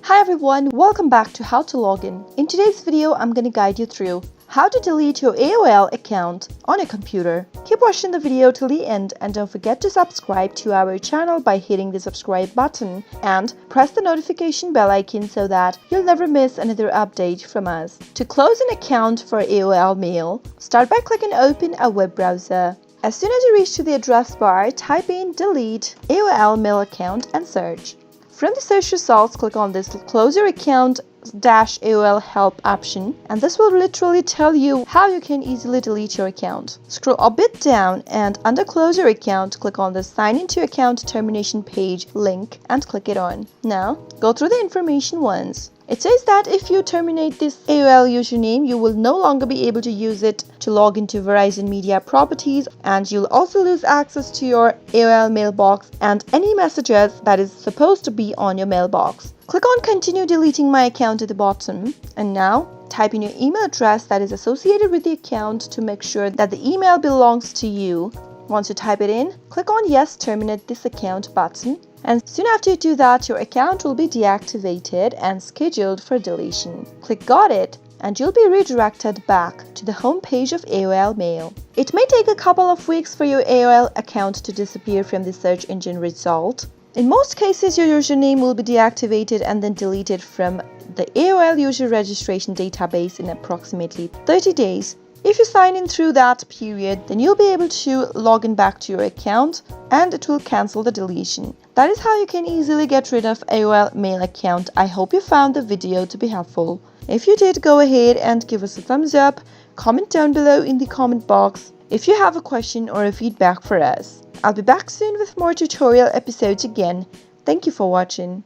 Hi everyone, welcome back to How to Login. In today's video, I'm going to guide you through how to delete your AOL account on your computer. Keep watching the video till the end and don't forget to subscribe to our channel by hitting the subscribe button and press the notification bell icon so that you'll never miss another update from us. To close an account for AOL Mail, start by clicking open a web browser. As soon as you reach to the address bar, type in delete AOL Mail account and search. From the search results, click on this close your account -AOL help option, and this will literally tell you how you can easily delete your account. Scroll a bit down and under close your account, click on the sign into account termination page link and click it on. Now, go through the information once. It says that if you terminate this AOL username, you will no longer be able to use it to log into Verizon Media properties, and you'll also lose access to your AOL mailbox and any messages that is supposed to be on your mailbox. Click on continue deleting my account at the bottom, and now type in your email address that is associated with the account to make sure that the email belongs to you. Once you type it in, click on yes terminate this account button, and soon after you do that, your account will be deactivated and scheduled for deletion. Click got it and you'll be redirected back to the home page of AOL Mail. It may take a couple of weeks for your AOL account to disappear from the search engine result. In most cases, your username will be deactivated and then deleted from the AOL user registration database in approximately 30 days. If you sign in through that period, then you'll be able to log in back to your account and it will cancel the deletion. That is how you can easily get rid of AOL Mail account. I hope you found the video to be helpful. If you did, go ahead and give us a thumbs up, comment down below in the comment box if you have a question or a feedback for us. I'll be back soon with more tutorial episodes again. Thank you for watching.